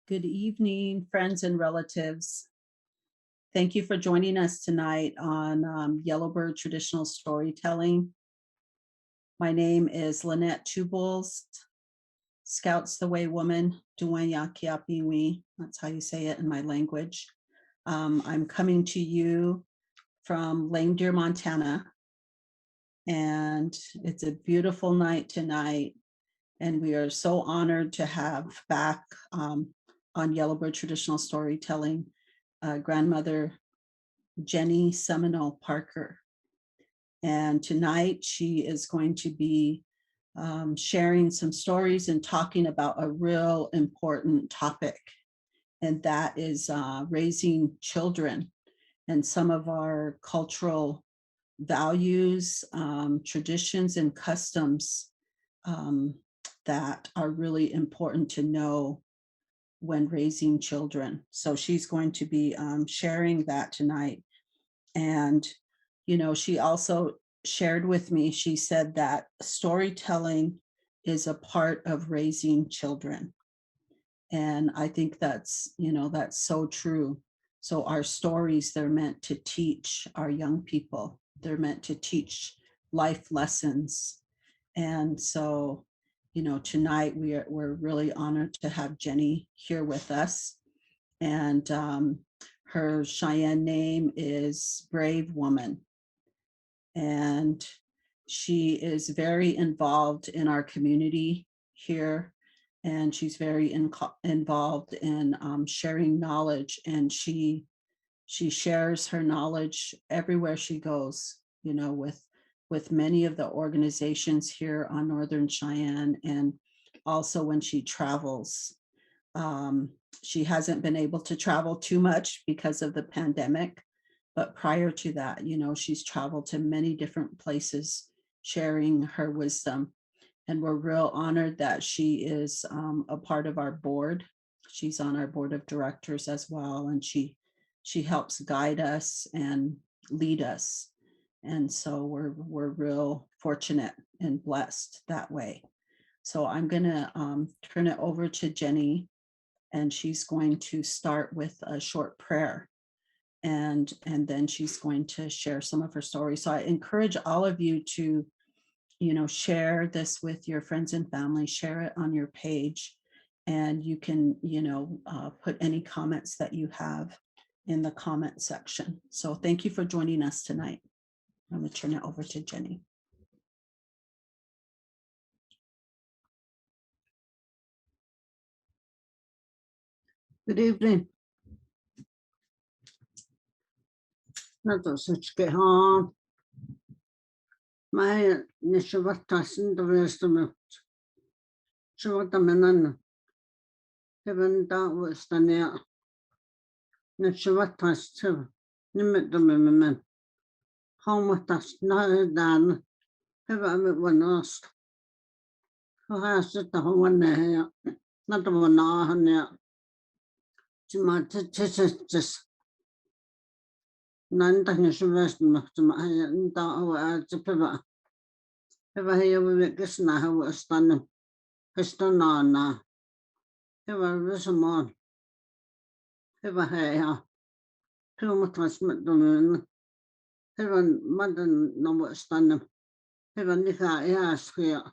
Good evening, friends and relatives. Thank you for joining us tonight on Yellowbird Traditional Storytelling. My name is Lynette Tubles, Scouts the Way Woman, Duanya Kiapiwi. That's how you say it in my language. I'm coming to you from Lame Deer, Montana, and it's a beautiful night tonight. And we are so honored to have back on Yellowbird Traditional Storytelling grandmother Jennie Seminole Parker. And tonight she is going to be sharing some stories and talking about a real important topic, and that is raising children and some of our cultural values, traditions, and customs that are really important to know when raising children. So she's going to be sharing that tonight. And, she also shared with me, she said that storytelling is a part of raising children. And I think that's so true. So our stories, they're meant to teach our young people. They're meant to teach life lessons. And so, tonight we're really honored to have Jennie here with us. And her Cheyenne name is Brave Woman. And she is very involved in our community here. And she's very involved in sharing knowledge. And she shares her knowledge everywhere she goes, with many of the organizations here on Northern Cheyenne, and also when she travels. She hasn't been able to travel too much because of the pandemic, but prior to that, she's traveled to many different places sharing her wisdom. And we're real honored that she is a part of our board. She's on our board of directors as well, and she helps guide us and lead us. And so we're real fortunate and blessed that way. So I'm going to turn it over to Jennie, and she's going to start with a short prayer, and then she's going to share some of her stories. So I encourage all of you to share this with your friends and family, share it on your page, and you can put any comments that you have in the comment section. So thank you for joining us tonight. I'm going to turn it over to Jennie. Good evening. Get home. My Nishavatasin, the rest of it. Shavataman. Heaven that was the near Nishavatas too. Nimit the women. Home with us, no done. Have I met one asked? Who has it the one there? Not the one on there. Just None is investment to my and that to pivot. If I hear we make this now, how was done. It's done on now. If I risen on. If I hear too much transmit the moon. If I mother no what's done. If I nick out yes here.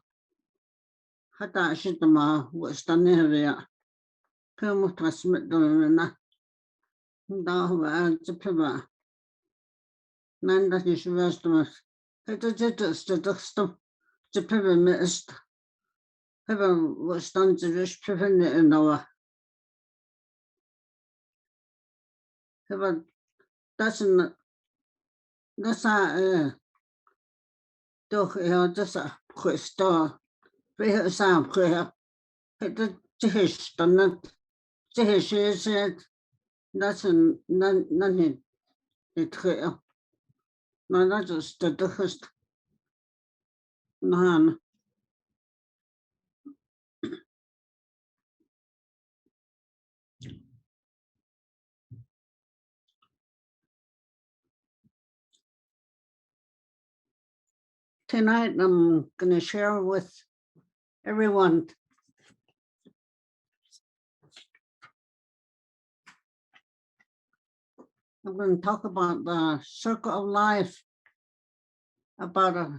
Had that shit the ma what's done here. Too much transmit the moon. That to pivot. None that is investment. It is the dustum to pivot missed. Heaven was done to this pivot in our heaven doesn't that's a doch here just a quick store. We have some prayer. It is done it. She said that's none it clear. No, that's just the dust. None. Tonight I'm going to share with everyone I'm going to talk about the circle of life, about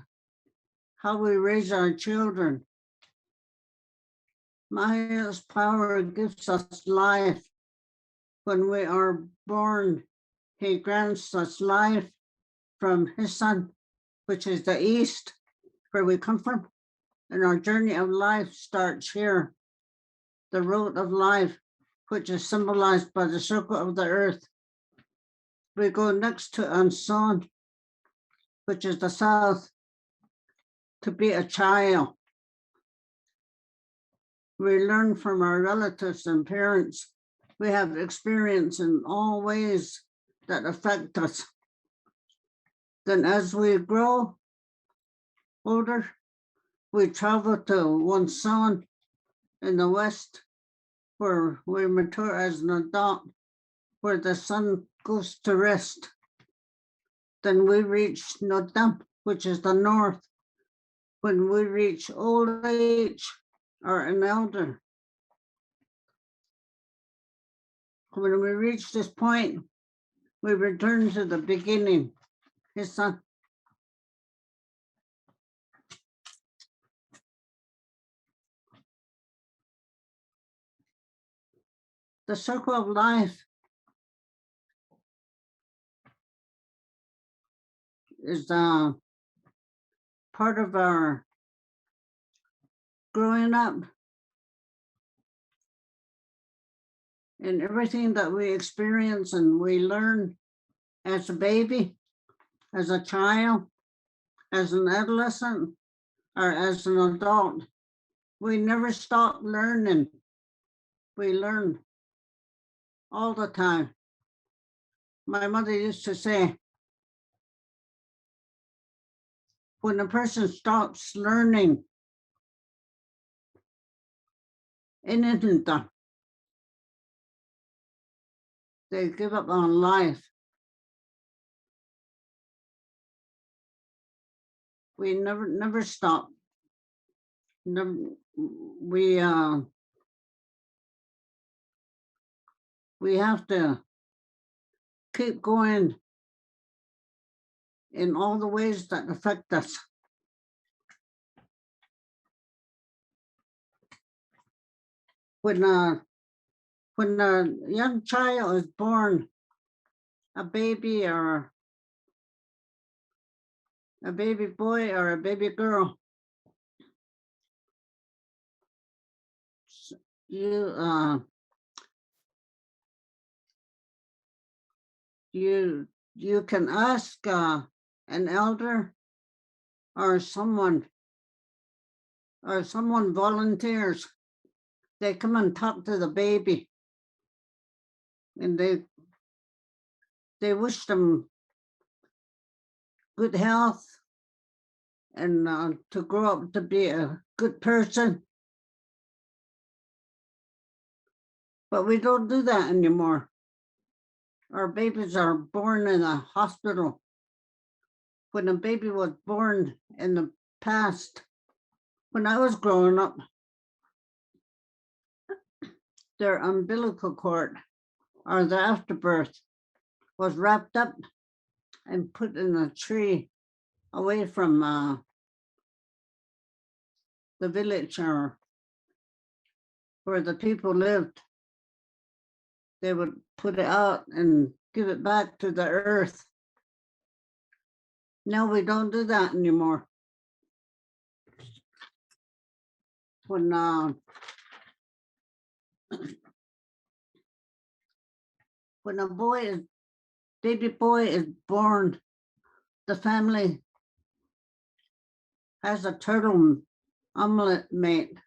how we raise our children. Maya's power gives us life. When we are born, he grants us life from his son, which is the east, where we come from. And our journey of life starts here. The road of life, which is symbolized by the circle of the earth. We go next to Anson, which is the south, to be a child. We learn from our relatives and parents. We have experience in all ways that affect us. Then as we grow older, we travel to Wonsan in the west, where we mature as an adult, where the sun goes to rest. Then we reach Nodam, which is the north. When we reach old age or an elder, when we reach this point, we return to the beginning, his son. The circle of life is part of our growing up, and everything that we experience and we learn as a baby, as a child, as an adolescent, or as an adult. We never stop learning. We learn all the time. My mother used to say, when a person stops learning anything, they give up on life. We never stop. Never, we have to keep going in all the ways that affect us. When a young child is born, a baby or a baby boy or a baby girl, you can ask an elder or someone volunteers. They come and talk to the baby, and they wish them good health and to grow up to be a good person. But we don't do that anymore. Our babies are born in a hospital. When a baby was born in the past, when I was growing up, their umbilical cord or the afterbirth was wrapped up and put in a tree away from the village or where the people lived. They would put it out and give it back to the earth. Now we don't do that anymore. When a baby boy is born, the family has a turtle omelet made.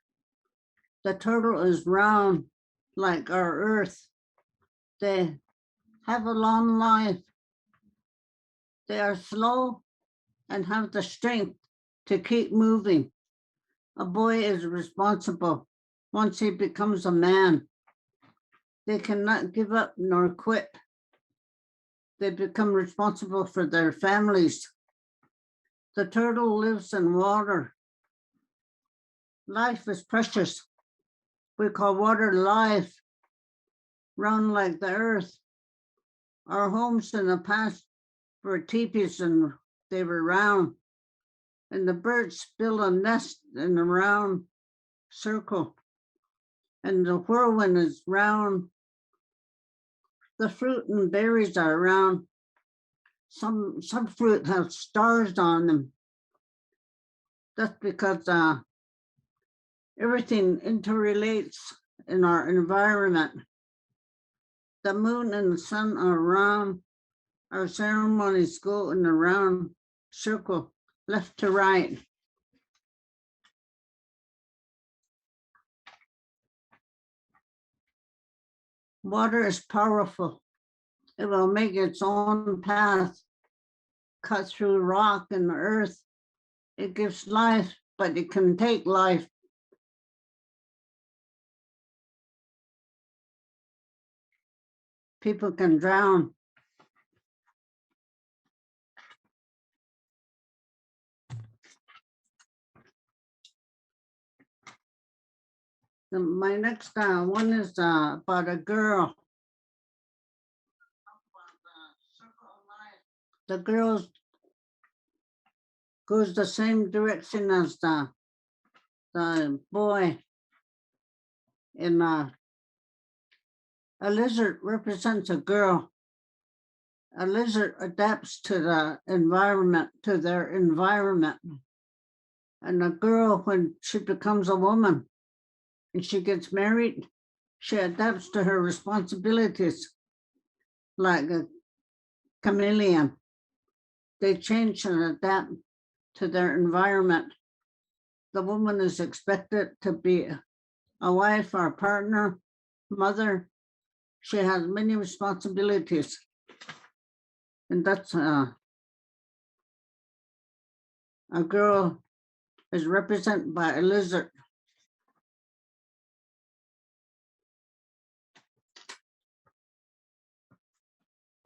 The turtle is round like our earth. They have a long life. They are slow and have the strength to keep moving. A boy is responsible once he becomes a man. They cannot give up nor quit. They become responsible for their families. The turtle lives in water. Life is precious. We call water life, round like the earth. Our homes in the past were teepees and they were round, and the birds build a nest in a round circle, and the whirlwind is round. The fruit and berries are round. Some fruit have stars on them. That's because everything interrelates in our environment. The moon and the sun are round. Our ceremonies go in a round circle, left to right. Water is powerful. It will make its own path, cut through rock and earth. It gives life, but it can take life. People can drown. My next one is about a girl. The girl goes the same direction as the boy. And a lizard represents a girl. A lizard adapts to the environment, to their environment. And a girl, when she becomes a woman and she gets married, she adapts to her responsibilities like a chameleon. They change and adapt to their environment. The woman is expected to be a wife or a partner, mother. She has many responsibilities. And that's a girl is represented by a lizard.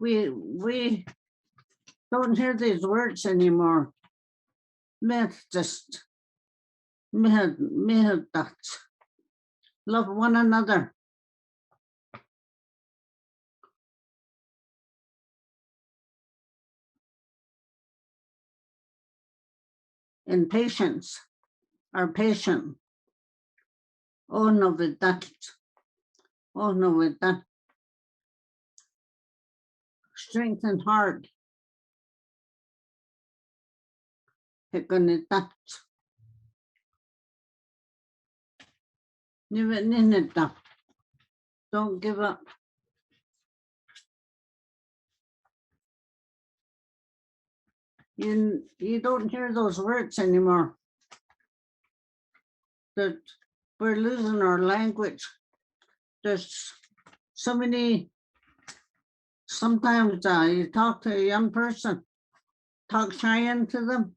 We don't hear these words anymore. Just love one another. And patience, are patient. Oh no, with that. Oh no, with that. Strength and heart. Don't give up. You don't hear those words anymore. That we're losing our language. There's so many. Sometimes you talk to a young person, talk Cheyenne to them,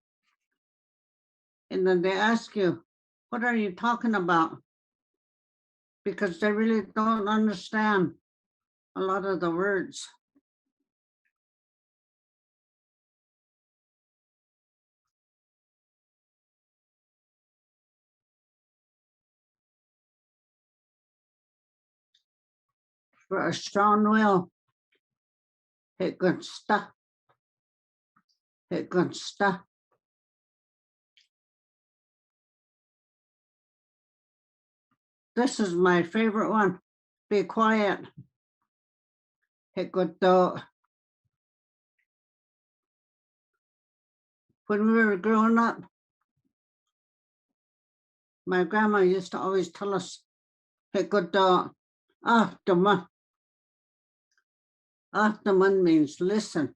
and then they ask you, what are you talking about? Because they really don't understand a lot of the words. For a strong will, it good stuff. It good stuff. This is my favorite one. Be quiet. It good though. When we were growing up, my grandma used to always tell us, it good afterman. Afterman means listen.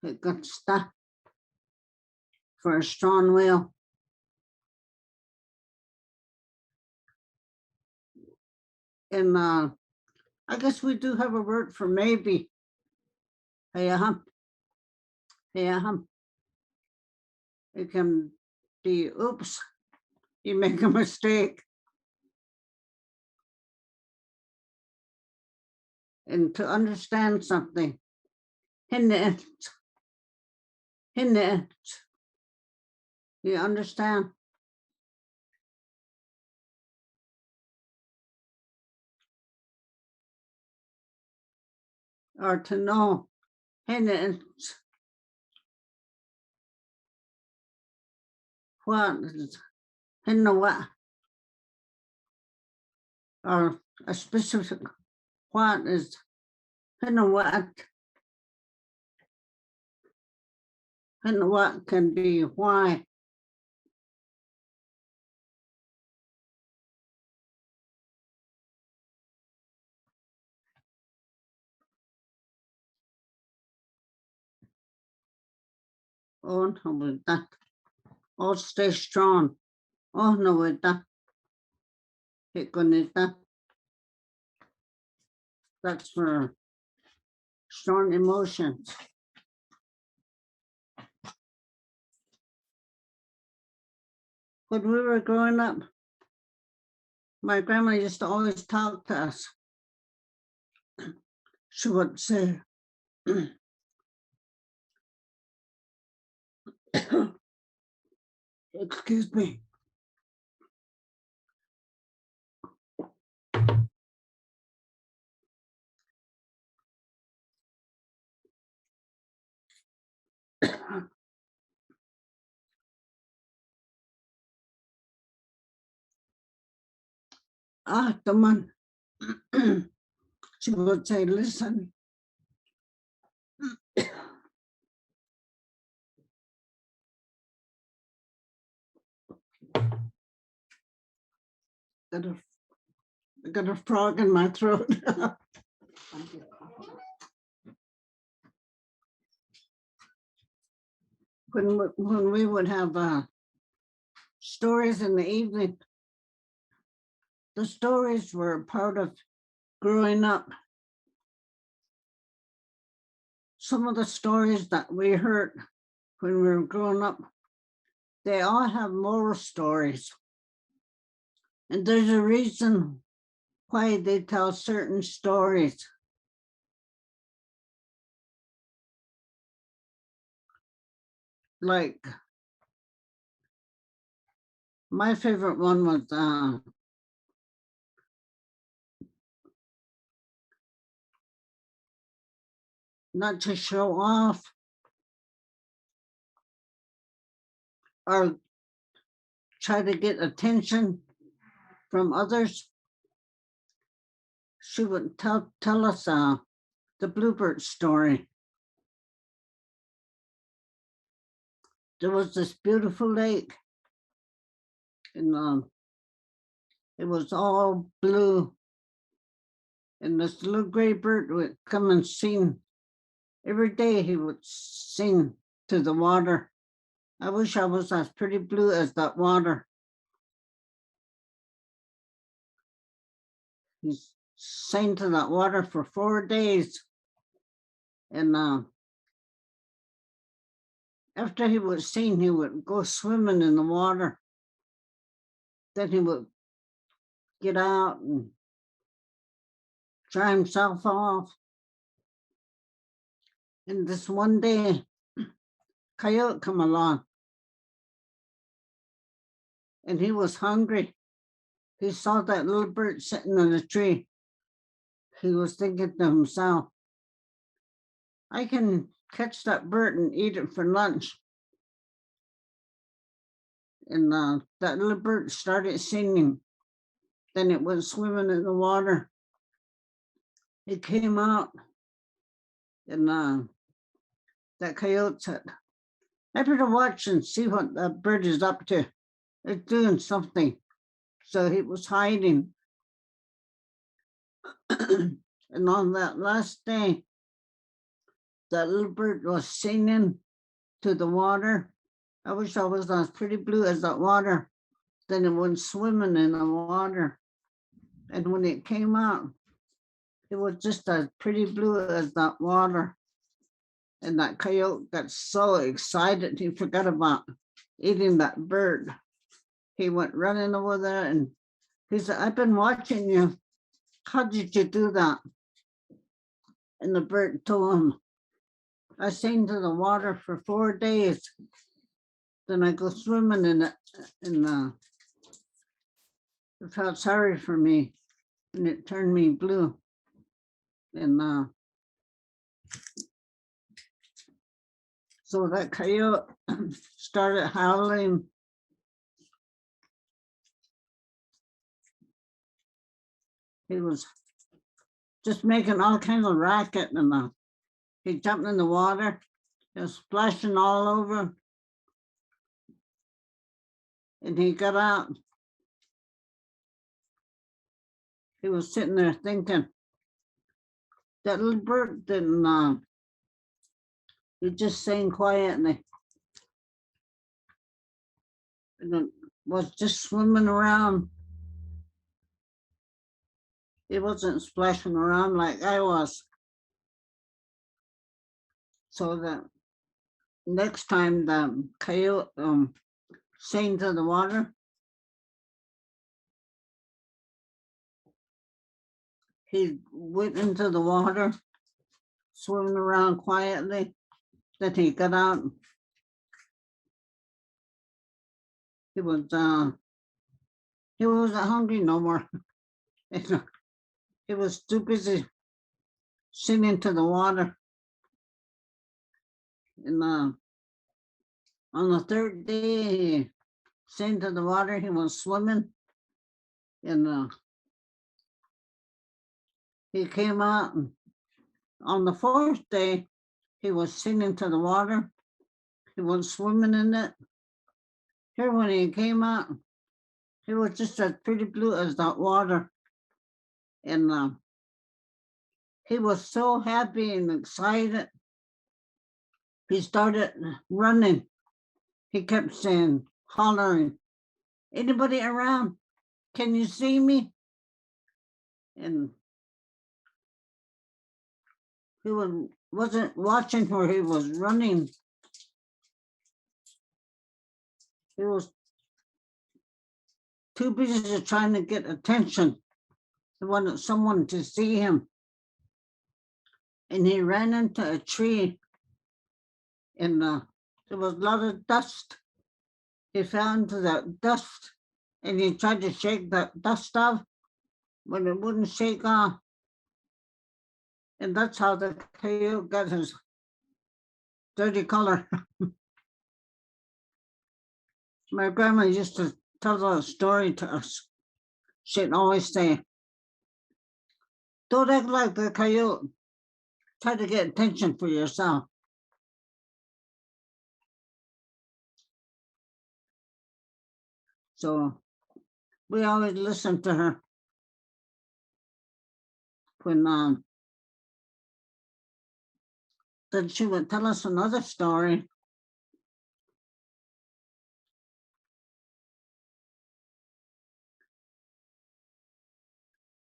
It good stuff. For a strong will. And I guess we do have a word for maybe. It can be, oops, you make a mistake. And to understand something. Lynette. You understand? or to know, and it's what is in the what, or a specific what is in the what, and what can be why. Oh no, with that. Oh, stay strong. Oh no, with that. That's for strong emotions. When we were growing up, my grandma used to always talk to us. She would say, excuse me. The man, she would say, listen, I got a frog in my throat. when we would have stories in the evening, the stories were part of growing up. Some of the stories that we heard when we were growing up, they all have moral stories. And there's a reason why they tell certain stories. Like, my favorite one was not to show off or try to get attention from others. She would tell us the bluebird story. There was this beautiful lake, and it was all blue. And this little gray bird would come and sing. Every day he would sing to the water. I wish I was as pretty blue as that water. He sang to that water for 4 days. And after he would sing, he would go swimming in the water. Then he would get out and dry himself off. And this one day, coyote come along. And he was hungry. He saw that little bird sitting on a tree. He was thinking to himself, I can catch that bird and eat it for lunch. And that little bird started singing. Then it went swimming in the water. It came out, and that coyote said, I better watch and see what that bird is up to. It's doing something. So he was hiding. And on that last day, that little bird was singing to the water. I wish I was as pretty blue as that water. Then it went swimming in the water. And when it came out, it was just as pretty blue as that water. And that coyote got so excited, he forgot about eating that bird. He went running over there and he said, I've been watching you. How did you do that? And the bird told him, I sang to the water for 4 days. Then I go swimming in it, and it felt sorry for me, and it turned me blue. And So that coyote started howling. He was just making all kinds of racket, and he jumped in the water. He was splashing all over, and he got out. He was sitting there thinking. That little bird didn't. He just sang quietly. And was just swimming around. He wasn't splashing around like I was. So the next time the coyote sang to the water, he went into the water, swimming around quietly. Then he got out. He wasn't hungry no more. He was too busy singing to the water. And on the third day, he sang to the water. He was swimming, and he came out. And on the fourth day, he was singing to the water. He was swimming in it. Here, when he came out, he was just as pretty blue as that water. And he was so happy and excited. He started running. He kept saying, hollering, anybody around? Can you see me? And he wasn't watching where he was running. He was too busy trying to get attention. He wanted someone to see him. And he ran into a tree, and there was a lot of dust. He fell into that dust, and he tried to shake that dust off, but it wouldn't shake off. And that's how the coyote got his dirty color. My grandma used to tell a story to us. She'd always say, don't act like the coyote. Try to get attention for yourself. So we always listened to her. When then she would tell us another story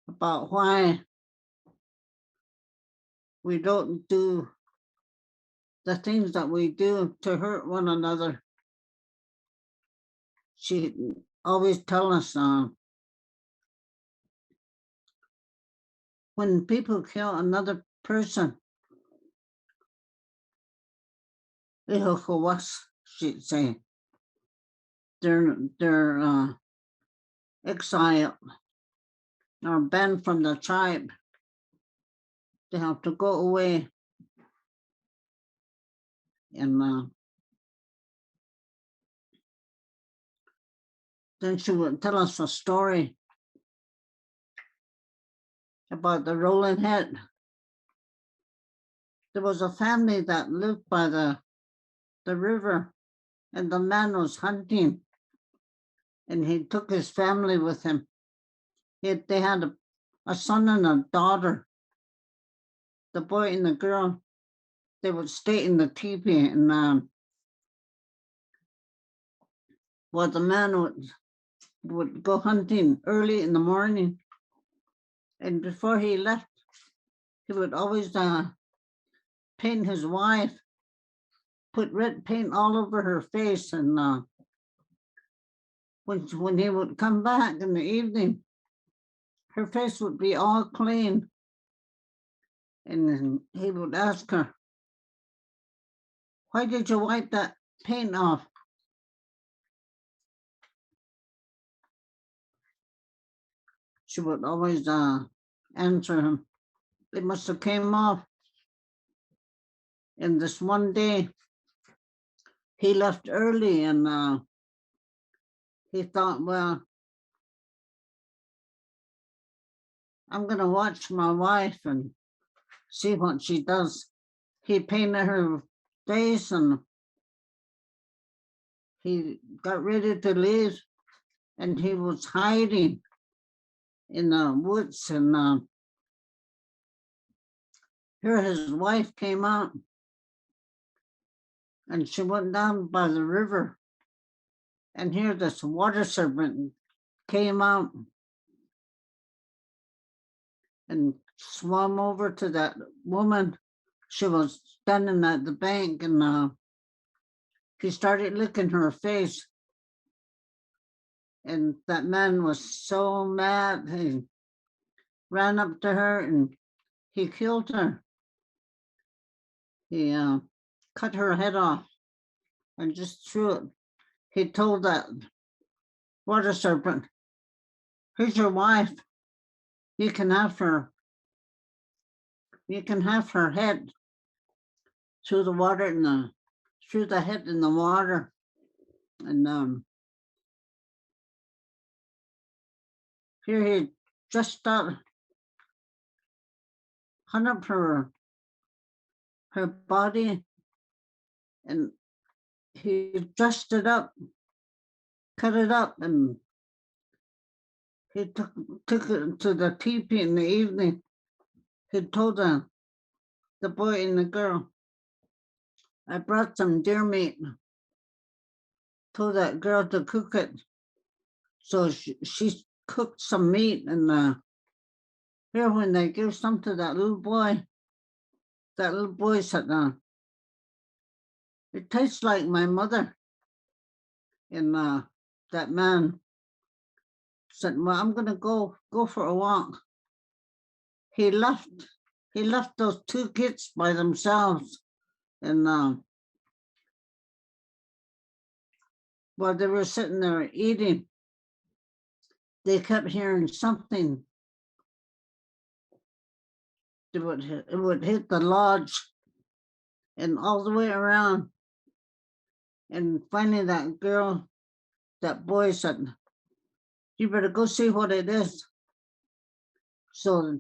about why we don't do the things that we do to hurt one another. She always tell us when people kill another person, she'd say, they're exiled or banned from the tribe. They have to go away. And then she would tell us a story about the rolling head. There was a family that lived by the river, and the man was hunting, and he took his family with him. They had a son and a daughter. The boy and the girl, they would stay in the teepee, and while the man would go hunting early in the morning, and before he left, he would always paint his wife, put red paint all over her face, and when he would come back in the evening, her face would be all clean. And he would ask her, why did you wipe that paint off? She would always answer him, it must have came off. And this one day, he left early, and he thought, well, I'm going to watch my wife and see what she does. He painted her face and he got ready to leave, and he was hiding in the woods. And here his wife came out, and she went down by the river. And here this water serpent came out and swam over to that woman. She was standing at the bank, and he started licking her face. And that man was so mad, he ran up to her and he killed her. He cut her head off and just threw it. He told that water serpent, here's your wife. You can have her. You can have her head through the water and through the head in the water. And here he just hung up her body, and he dressed it up, cut it up, and he took it to the teepee in the evening. He told the boy and the girl, I brought some deer meat. Told that girl to cook it. So she cooked some meat, and here when they gave some to that little boy said, it tastes like my mother. And that man said, well, I'm gonna go for a walk. He left those two kids by themselves, and while they were sitting there eating, they kept hearing something. It would hit the lodge and all the way around. And finally that boy said, you better go see what it is. So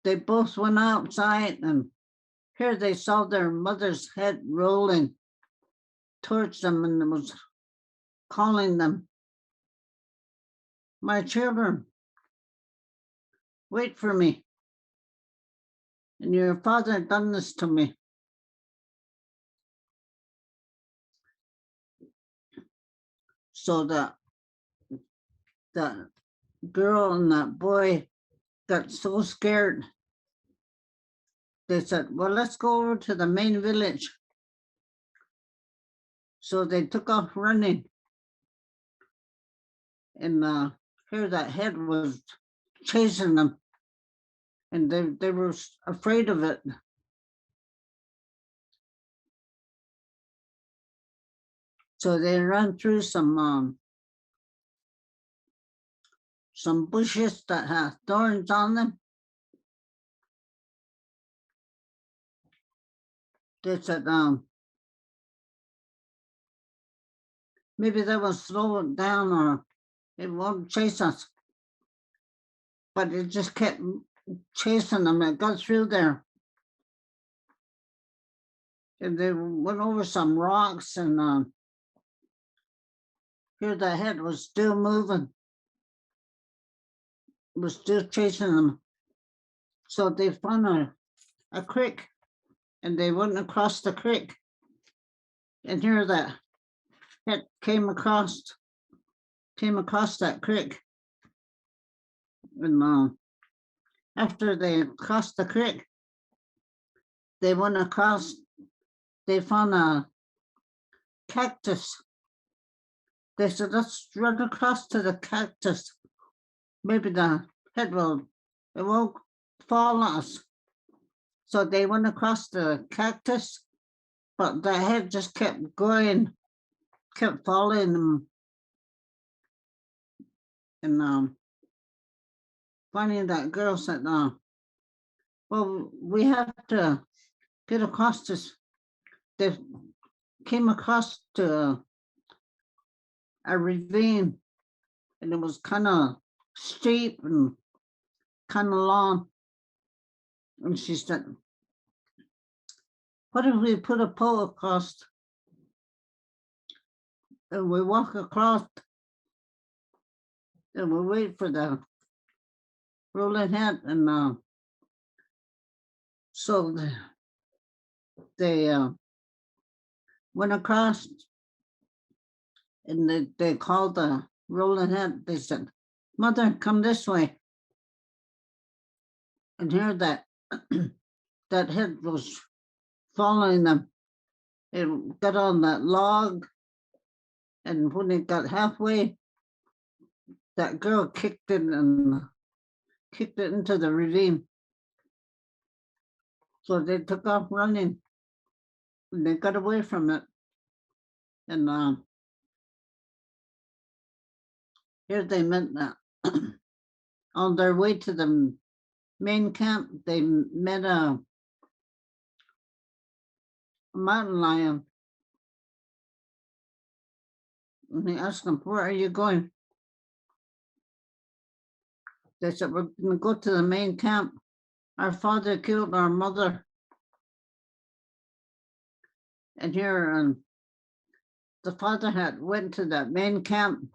they both went outside, and here they saw their mother's head rolling towards them, and it was calling them, my children, wait for me. And your father done this to me. So the girl and that boy got so scared. They said, well, let's go over to the main village. So they took off running. And here that head was chasing them. And they were afraid of it. So they ran through some bushes that had thorns on them. They said, maybe they will slow it down or it won't chase us. But it just kept chasing them. It got through there. And they went over some rocks, and here the head was still moving. It was still chasing them. So they found a creek, and they went across the creek. And here that head came across that creek. And after they crossed the creek, they went across, they found a cactus. They said, let's run across to the cactus. Maybe the head it won't fall on us. So they went across the cactus, but the head just kept going, kept falling. And finally that girl said, well, we have to get across this. came across to a ravine, and it was kind of steep and kind of long. And she said, "What if we put a pole across and we walk across and we wait for the rolling head?" And so they went across, and they called the rolling head. They said, "Mother, come this way." And here that that head was following them. It got on that log, and when it got halfway, that girl kicked it and kicked it into the ravine. So they took off running, and they got away from it. And here they met on their way to the main camp. They met a mountain lion, and he asked them, "Where are you going?" They said, "We're going to go to the main camp. Our father killed our mother." And here the father had went to that main camp.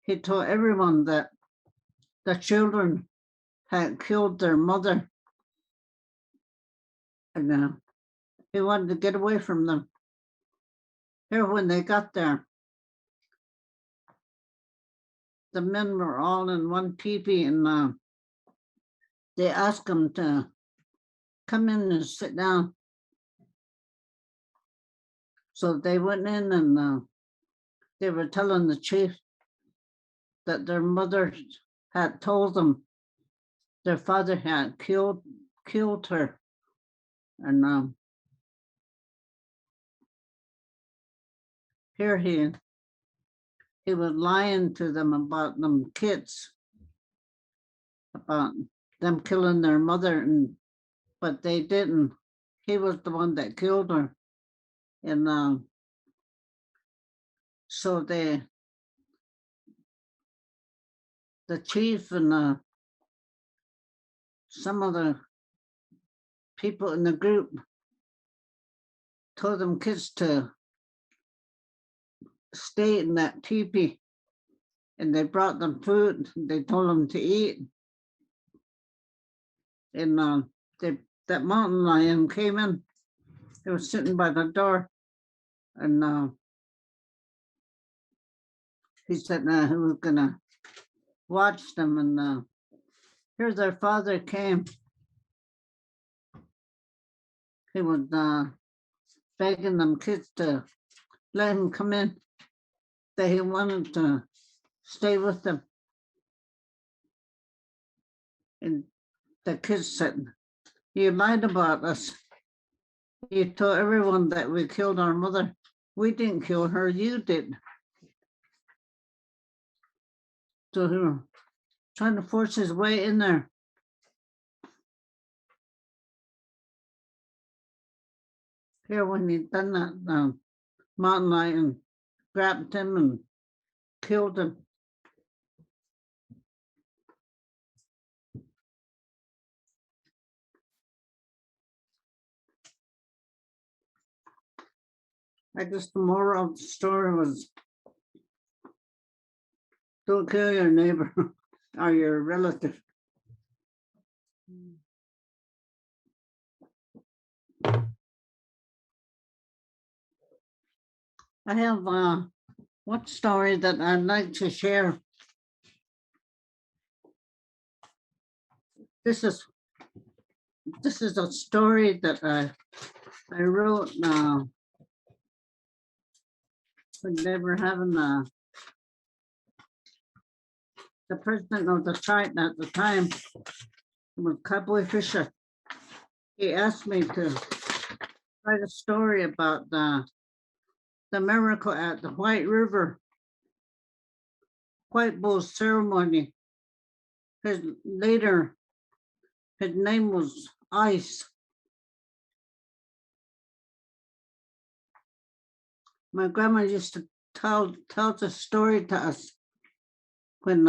He told everyone that the children had killed their mother, and he wanted to get away from them. Here, when they got there, the men were all in one teepee, and they asked him to come in and sit down. So they went in, and they were telling the chief that their mother had told them their father had killed her. And here he was lying to them about them kids, about them killing their mother, but they didn't. He was the one that killed her. And so the chief and some of the people in the group told them kids to stay in that teepee, and they brought them food. They told them to eat. And that mountain lion came in. He was sitting by the door, and he said he was gonna watch them. And here their father came. He was begging them kids to let him come in, that he wanted to stay with them. And the kids said, "You lied about us. You told everyone that we killed our mother. We didn't kill her, you did." So he was trying to force his way in there. Here, when he'd done that, mountain lion grabbed him and killed him. I guess the moral of the story was, don't kill your neighbor or your relative. I have one story that I'd like to share. This is a story that I wrote when they were having the president of the tribe at the time was Cowboy Fisher. He asked me to write a story about the miracle at the White River White Bull ceremony. His name was Ice. my grandma used to tell the story to us when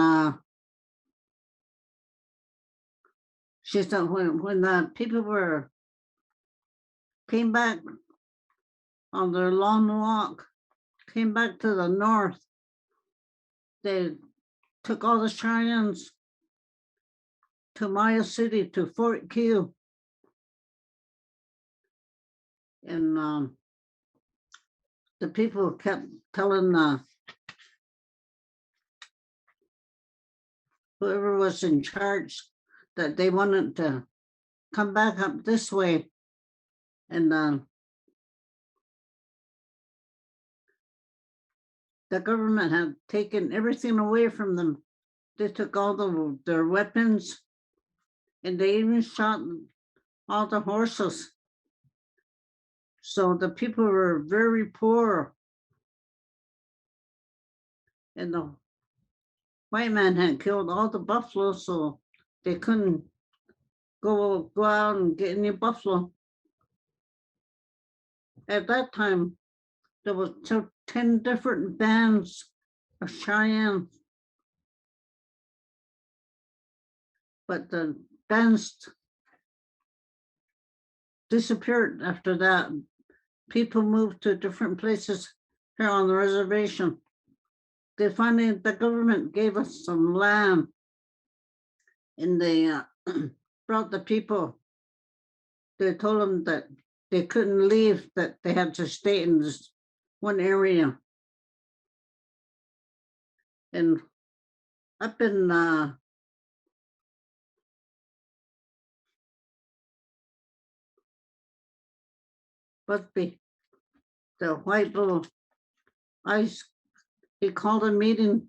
she said when the people came back on their long walk, came back to the north, they took all the Cheyennes to Maya City, to Fort Q. And the people kept telling whoever was in charge that they wanted to come back up this way. And the government had taken everything away from them. They took all their weapons, and they even shot all the horses. So the people were very poor. And the white man had killed all the buffalo, so they couldn't go out and get any buffalo. At that time, there was 10 different bands of Cheyenne, but the bands disappeared after that. People moved to different places here on the reservation. They finally, the government gave us some land, and they brought the people. They told them that they couldn't leave, that they had to stay in this one area. And up in Busby, the white little ice, he called a meeting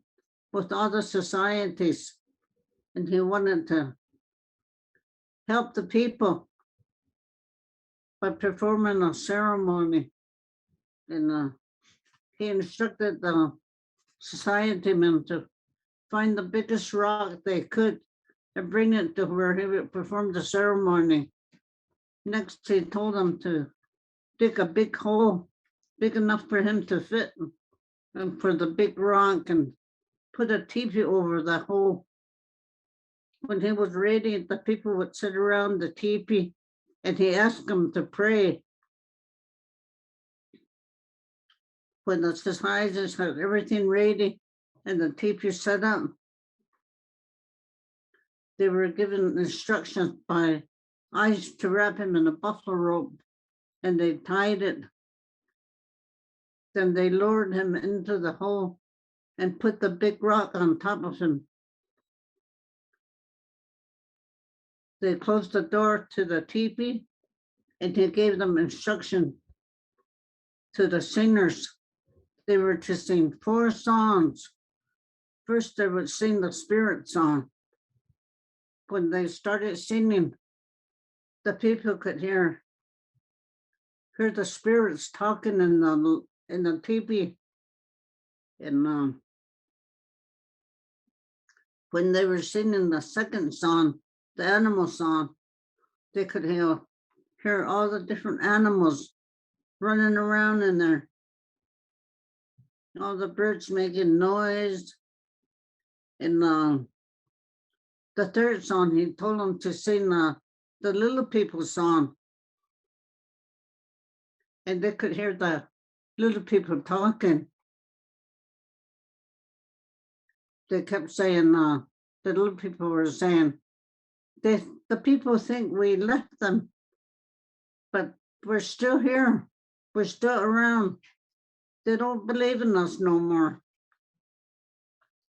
with all the societies, and he wanted to help the people by performing a ceremony. And he instructed the society men to find the biggest rock they could and bring it to where he would perform the ceremony. Next, he told them to dig a big hole, big enough for him to fit, and for the big rock, and put a teepee over the hole. When he was ready, the people would sit around the teepee, and he asked them to pray. When the societies had everything ready and the teepee set up, they were given instructions by ice to wrap him in a buffalo robe, and they tied it. Then they lowered him into the hole and put the big rock on top of him. They closed the door to the teepee, and he gave them instruction to the singers. They were to sing 4 songs. First, they would sing the spirit song. When they started singing, the people could hear the spirits talking in the teepee. And when they were singing the second song, the animal song, they could hear all the different animals running around in there. All the birds making noise. And the third song, he told them to sing the little people song. And they could hear the little people talking. They kept saying, the little people were saying, the people think we left them, but we're still here. We're still around. They don't believe in us no more.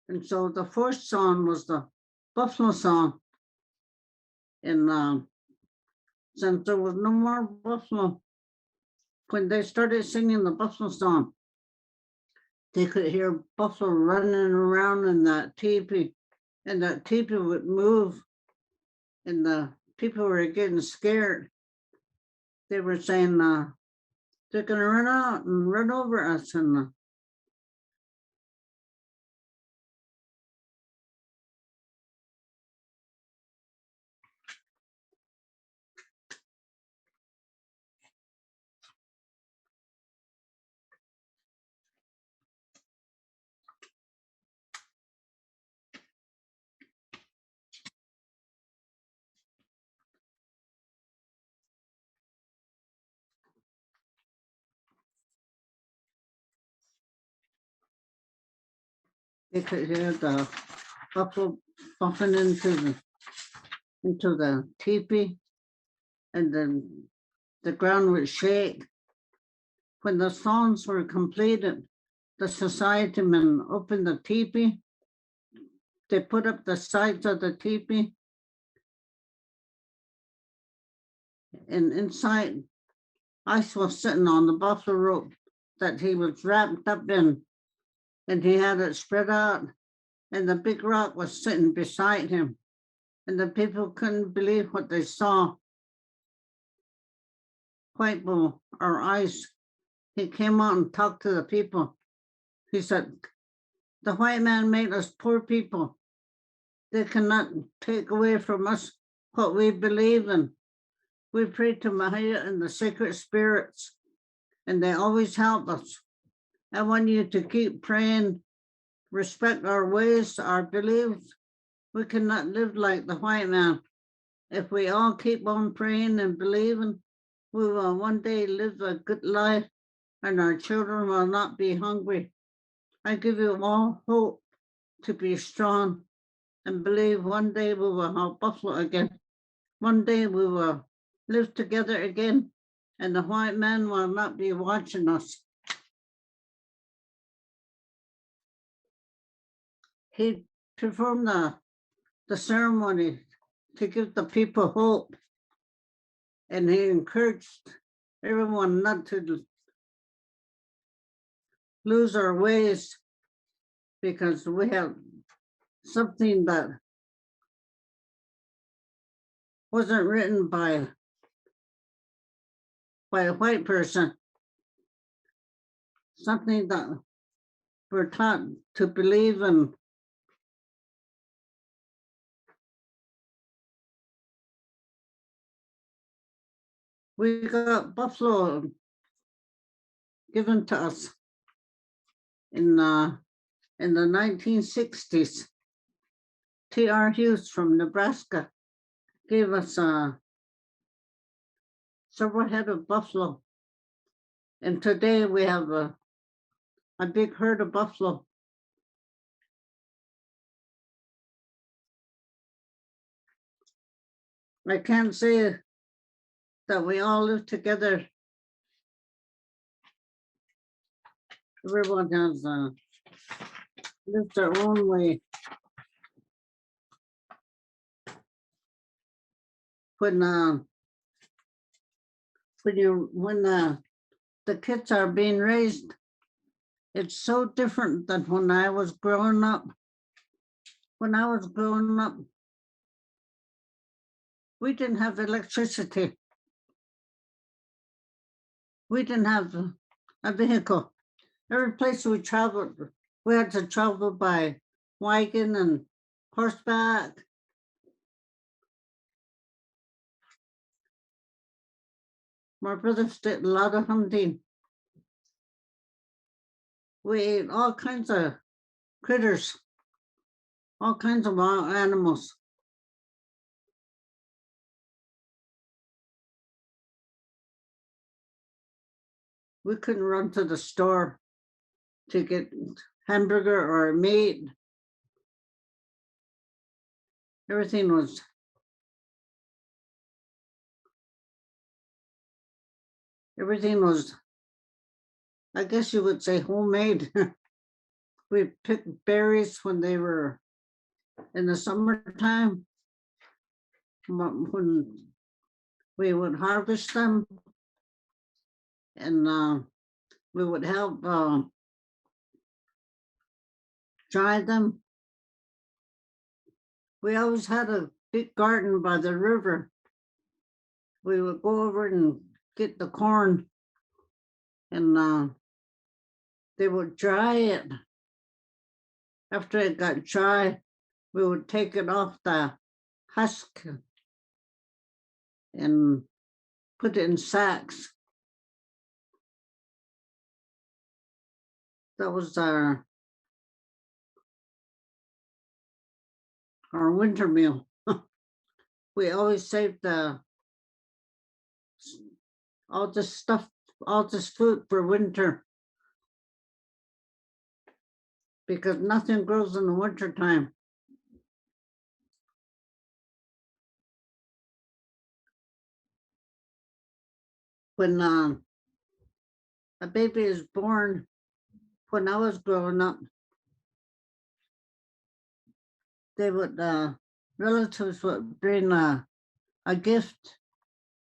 And so the fourth song was the buffalo song. And since there was no more buffalo, when they started singing the buffalo song, they could hear buffalo running around in that teepee, and that teepee would move, and the people were getting scared. They were saying, they're going to run out and run over us. And They could hear the buffalo bumping into the teepee, and then the ground would shake. When the songs were completed, the society men opened the teepee. They put up the sides of the teepee, and inside, Ice was sitting on the buffalo robe that he was wrapped up in, and he had it spread out, and the big rock was sitting beside him, and the people couldn't believe what they saw. White Bull, or Ice, he came out and talked to the people. He said, the white man made us poor people. They cannot take away from us what we believe in. We pray to Mahia and the sacred spirits, and they always help us. I want you to keep praying, respect our ways, our beliefs. We cannot live like the white man. If we all keep on praying and believing, we will one day live a good life, and our children will not be hungry. I give you all hope to be strong and believe one day we will have buffalo again. One day we will live together again, and the white man will not be watching us. He performed the ceremony to give the people hope, and he encouraged everyone not to lose our ways, because we have something that wasn't written by a white person, something that we're taught to believe in. We got buffalo given to us in the 1960s. T.R. Hughes from Nebraska gave us several head of buffalo, and today we have a big herd of buffalo. I can't say that we all live together. Everyone has lived their own way. When the kids are being raised, it's so different than when I was growing up. When I was growing up, we didn't have electricity. We didn't have a vehicle. Every place we traveled, we had to travel by wagon and horseback. My brothers did a lot of hunting. We ate all kinds of critters, all kinds of wild animals. We couldn't run to the store to get hamburger or meat. Everything was I guess you would say homemade. We picked berries when they were in the summertime, when we would harvest them, and we would help dry them. We always had a big garden by the river. We would go over and get the corn, and they would dry it. After it got dry, we would take it off the husk and put it in sacks. That was our winter meal. We always saved all this stuff, all this food for winter. because nothing grows in the wintertime. When a baby is born, when I was growing up, they would relatives would bring a gift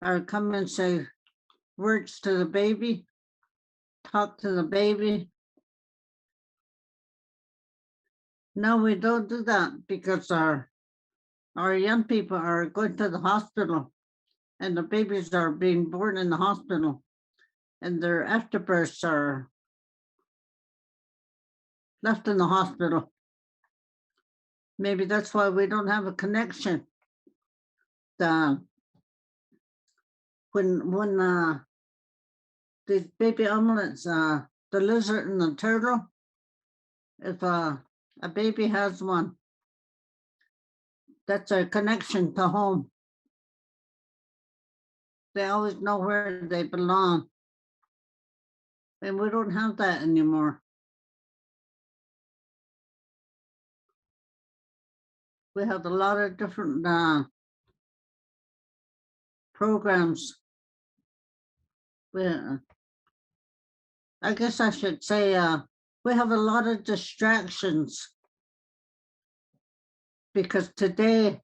or come and say words to the baby, talk to the baby. No, we don't do that because our young people are going to the hospital and the babies are being born in the hospital and their afterbirths are left in the hospital. Maybe that's why we don't have a connection. The when the baby omelets, the lizard and the turtle, if a baby has one, that's a connection to home. They always know where they belong. And we don't have that anymore. We have a lot of different programs. I guess I should say we have a lot of distractions because today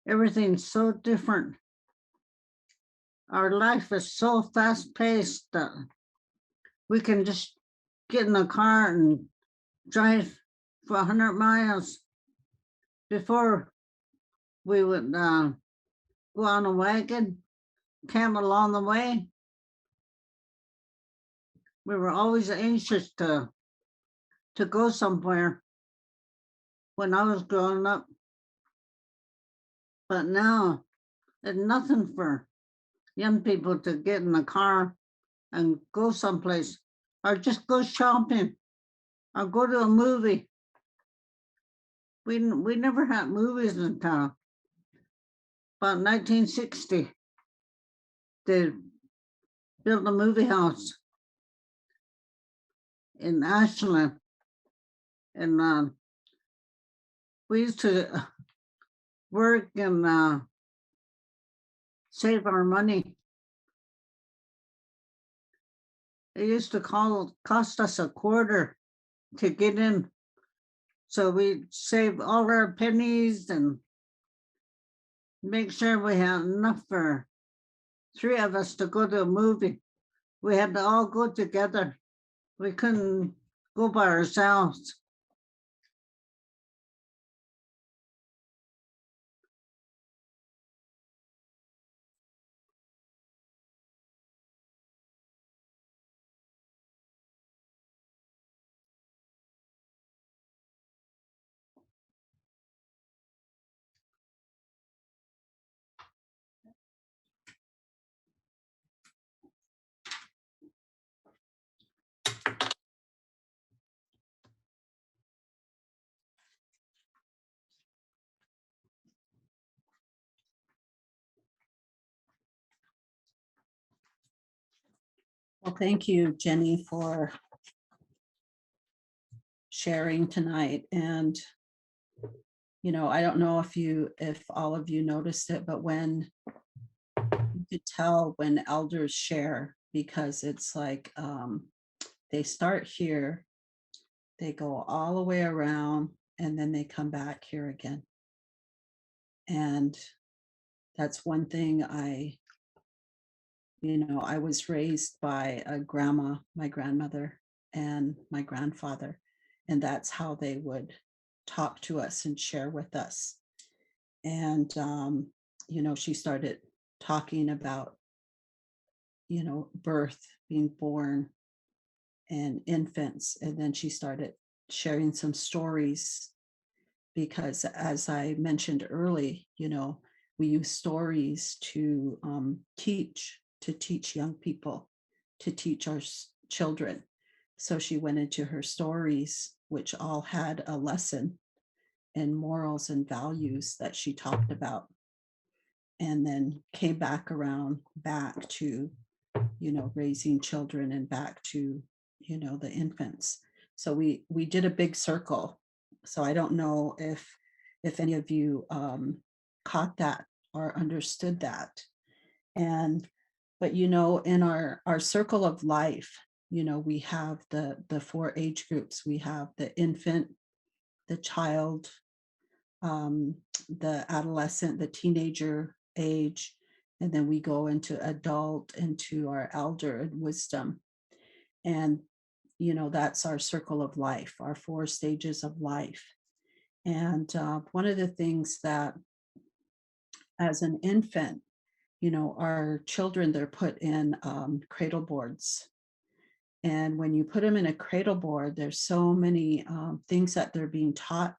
everything's so different. Our life is so fast paced that we can just get in a car and drive for 100 miles. Before we would go on a wagon, camp along the way. We were always anxious to go somewhere when I was growing up. But now it's nothing for young people to get in a car and go someplace or just go shopping or go to a movie. We never had movies in town. About 1960, they built a movie house in Ashland. And we used to work and save our money. It used to cost us a quarter to get in. So we save all our pennies and make sure we have enough for 3 of us to go to a movie. We had to all go together. We couldn't go by ourselves. Well, thank you, Jenny, for sharing tonight. And, I don't know if all of you noticed it, but when you could tell when elders share, because it's like they start here, they go all the way around, and then they come back here again. And that's one thing I was raised by a grandma, my grandmother, and my grandfather, and that's how they would talk to us and share with us. And, she started talking about, birth, being born, and infants. And then she started sharing some stories because, as I mentioned early, we use stories to teach young people, to teach our children. So she went into her stories, which all had a lesson and morals and values that she talked about, and then came back to raising children and back to the infants. So we did a big circle. So I don't know if any of you caught that or understood that. And but in our circle of life, we have the four age groups. We have the infant, the child, the adolescent, the teenager age, and then we go into adult, into our elder and wisdom. And that's our circle of life, our four stages of life. And one of the things that, as an infant, our children, they're put in cradle boards. And when you put them in a cradle board, there's so many things that they're being taught.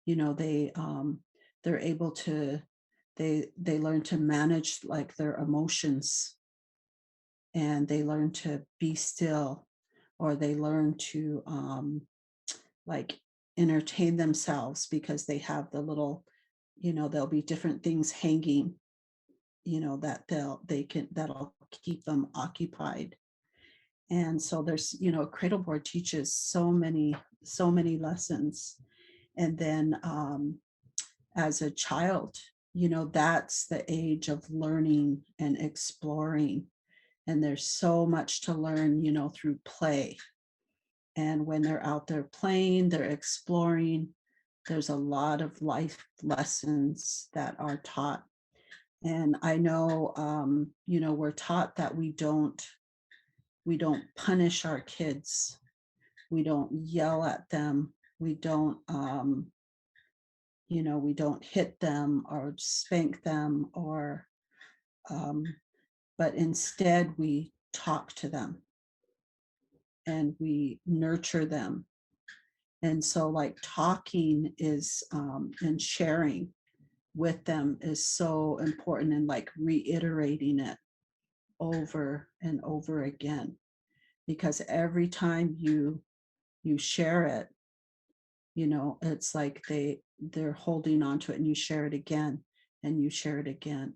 They're able to, they learn to manage like their emotions, and they learn to be still, or they learn to like entertain themselves because they have the little, there'll be different things hanging, that that'll keep them occupied. And so there's, cradle board teaches so many lessons. And then as a child, that's the age of learning and exploring. And there's so much to learn, through play. And when they're out there playing, they're exploring. There's a lot of life lessons that are taught. And I know, we're taught that we don't punish our kids. We don't yell at them. We don't hit them or spank them, or um, but instead we talk to them and we nurture them. And so, like, talking is and sharing with them is so important, and like reiterating it over and over again, because every time you share it, it's like they're holding on to it, and you share it again and you share it again.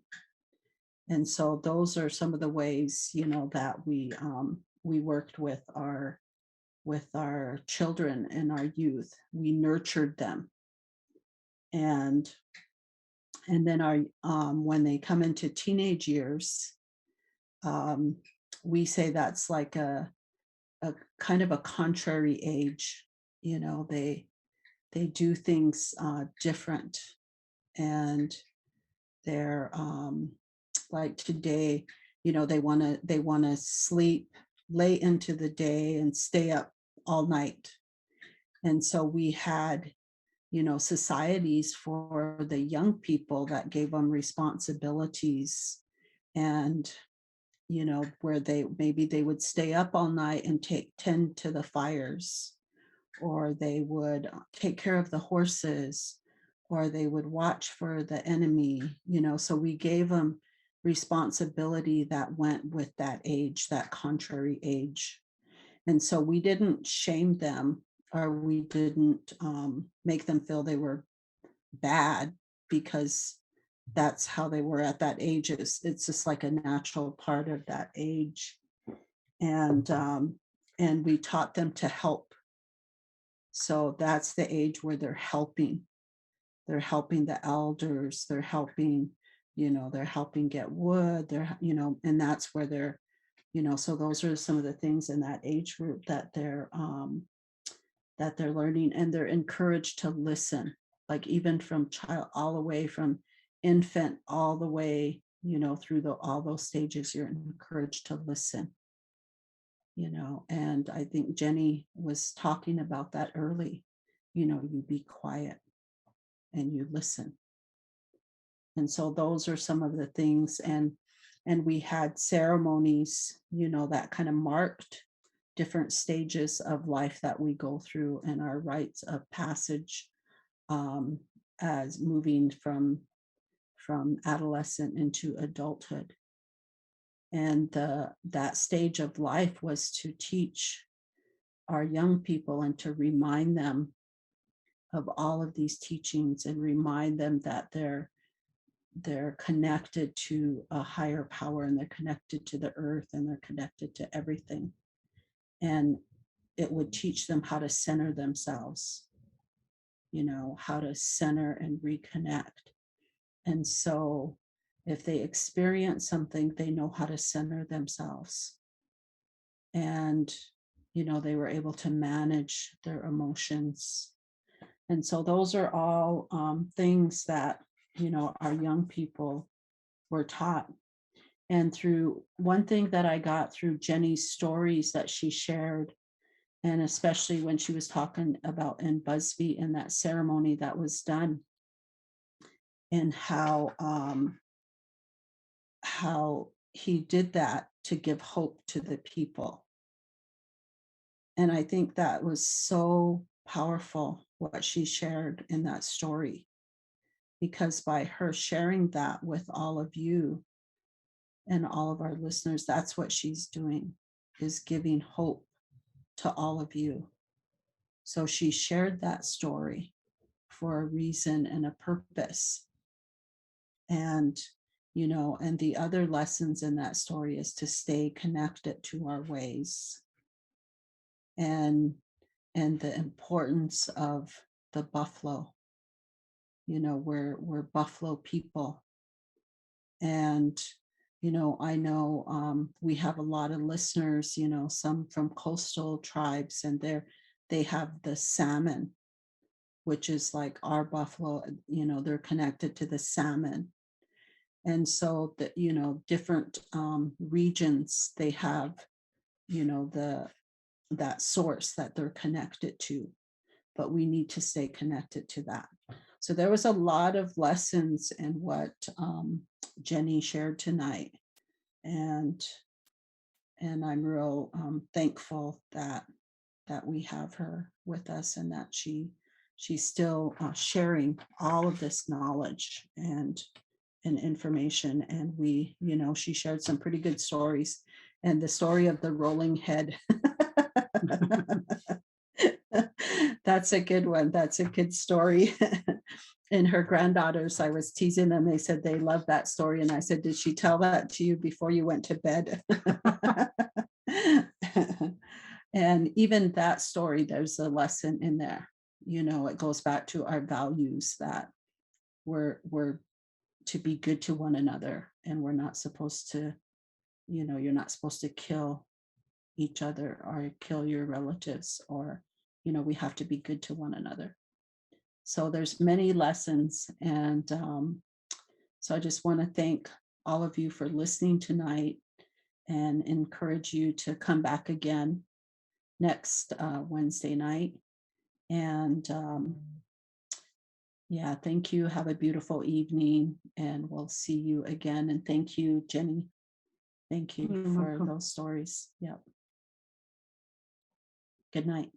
And so those are some of the ways, that we worked with our children and our youth. We nurtured them. And and then our when they come into teenage years, um, we say that's like a kind of a contrary age. They do things different. And they're like today, they want to sleep late into the day and stay up all night. And so we had, societies for the young people that gave them responsibilities. And where they would stay up all night and tend to the fires, or they would take care of the horses, or they would watch for the enemy. So we gave them responsibility that went with that age, that contrary age. And so we didn't shame them, or we didn't make them feel they were bad, because that's how they were at that age. It's just like a natural part of that age. And we taught them to help. So that's the age where they're helping the elders, they're helping get wood, and that's where so those are some of the things in that age group that they're learning. And they're encouraged to listen, like even from child, all the way from infant, all the way, through all those stages. You're encouraged to listen. And I think Jenny was talking about that early. You be quiet and you listen. And so those are some of the things. And we had ceremonies, that kind of marked different stages of life that we go through, and our rites of passage, um, as moving from adolescent into adulthood. And that stage of life was to teach our young people and to remind them of all of these teachings, and remind them that they're connected to a higher power, and they're connected to the earth, and they're connected to everything. And it would teach them how to center themselves, how to center and reconnect. And so if they experience something, they know how to center themselves. And, they were able to manage their emotions. And so those are all things that, our young people were taught. And through one thing that I got through Jennie's stories that she shared, and especially when she was talking about in Busby in that ceremony that was done, and how he did that to give hope to the people. And I think that was so powerful what she shared in that story, because by her sharing that with all of you and all of our listeners, that's what she's doing, is giving hope to all of you. So she shared that story for a reason and a purpose. And, and the other lessons in that story is to stay connected to our ways, and the importance of the buffalo. We're buffalo people. And, I know we have a lot of listeners, some from coastal tribes, and they have the salmon, which is like our buffalo, they're connected to the salmon. And so that, different regions, they have, that source that they're connected to, but we need to stay connected to that. So there was a lot of lessons in what Jennie shared tonight, and I'm real thankful that we have her with us, and that she's still sharing all of this knowledge and information. And we, she shared some pretty good stories, and the story of the rolling head. That's a good one. That's a good story. And her granddaughters, I was teasing them. They said they love that story. And I said, did she tell that to you before you went to bed? And even that story, there's a lesson in there. It goes back to our values, that we're to be good to one another, and we're not supposed to, you're not supposed to kill each other or kill your relatives, or we have to be good to one another. So there's many lessons. And so I just want to thank all of you for listening tonight, and encourage you to come back again next Wednesday night. And yeah, thank you. Have a beautiful evening, and we'll see you again. And thank you, Jennie. Thank you You're for welcome. those stories. Yep. Good night.